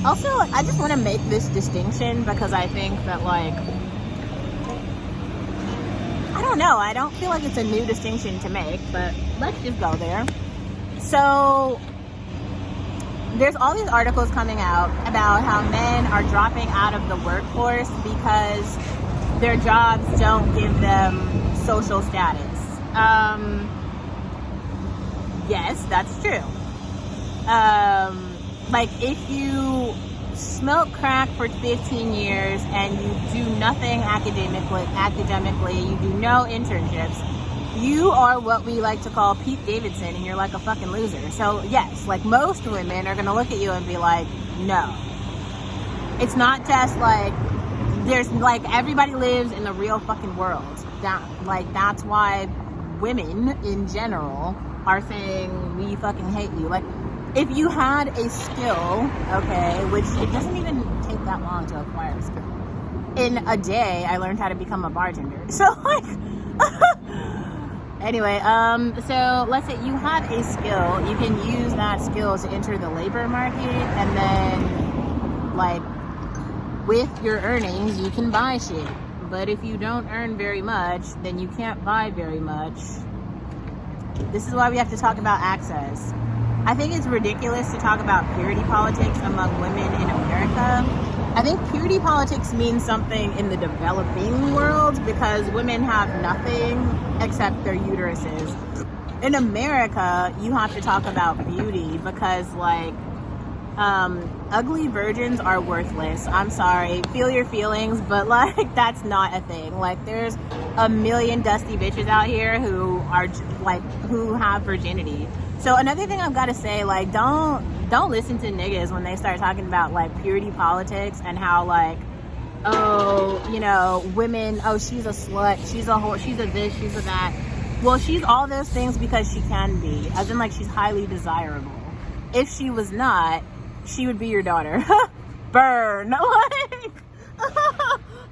Also, I just want to make this distinction because I think that, like, I don't know, I don't feel like it's a new distinction to make, but let's just go there. So, there's all these articles coming out about how men are dropping out of the workforce because their jobs don't give them social status. Yes, that's true. Like, if you smoke crack for 15 years and you do nothing academically, you do no internships, you are what we like to call Pete Davidson, and you're like a fucking loser. So yes, like, most women are gonna look at you and be like, no. It's not just like, there's like, everybody lives in the real fucking world. That's why women in general are saying, we fucking hate you. Like, if you had a skill, okay, which it doesn't even take that long to acquire a skill. In a day, I learned how to become a bartender. So, like, anyway, so let's say you have a skill, you can use that skill to enter the labor market, and then, like, with your earnings, you can buy shit. But if you don't earn very much, then you can't buy very much. This is why we have to talk about access. I think it's ridiculous to talk about purity politics among women in America. I think purity politics means something in the developing world because women have nothing except their uteruses. In America, you have to talk about beauty because, like, ugly virgins are worthless. I'm sorry, feel your feelings, but, like, that's not a thing. Like, there's a million dusty bitches out here who are, like, who have virginity. So another thing I've got to say, like, don't listen to niggas when they start talking about, like, purity politics and how, like, oh, you know, women, oh, she's a slut, she's a whore, she's a this, she's a that. Well, she's all those things because she can be, as in, like, she's highly desirable. If she was not, she would be your daughter. Burn. Like,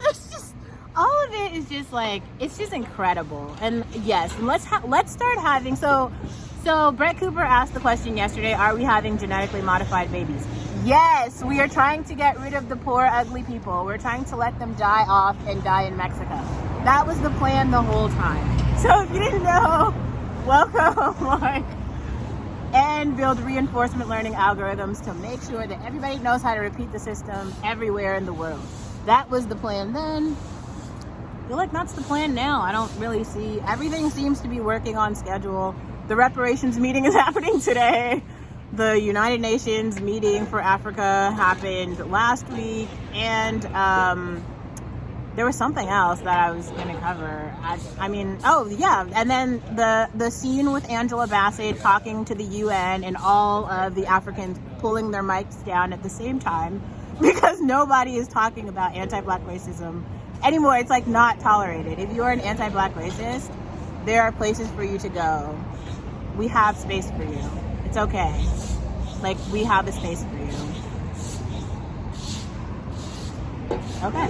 it's just, all of it is just, like, it's just incredible. And yes, let's start having, so Brett Cooper asked the question yesterday, are we having genetically modified babies? Yes, we are trying to get rid of the poor, ugly people. We're trying to let them die off and die in Mexico. That was the plan the whole time. So if you didn't know, welcome. Like, and build reinforcement learning algorithms to make sure that everybody knows how to repeat the system everywhere in the world. That was the plan then. I feel like that's the plan now. I don't really see, everything seems to be working on schedule. The reparations meeting is happening today. The United Nations meeting for Africa happened last week, and there was something else that I was going to cover. I mean, oh yeah, and then the scene with Angela Bassett talking to the UN and all of the Africans pulling their mics down at the same time because nobody is talking about anti-Black racism anymore. It's, like, not tolerated. If you are an anti-Black racist, there are places for you to go. We have space for you. It's okay. Like, we have a space for you. Okay.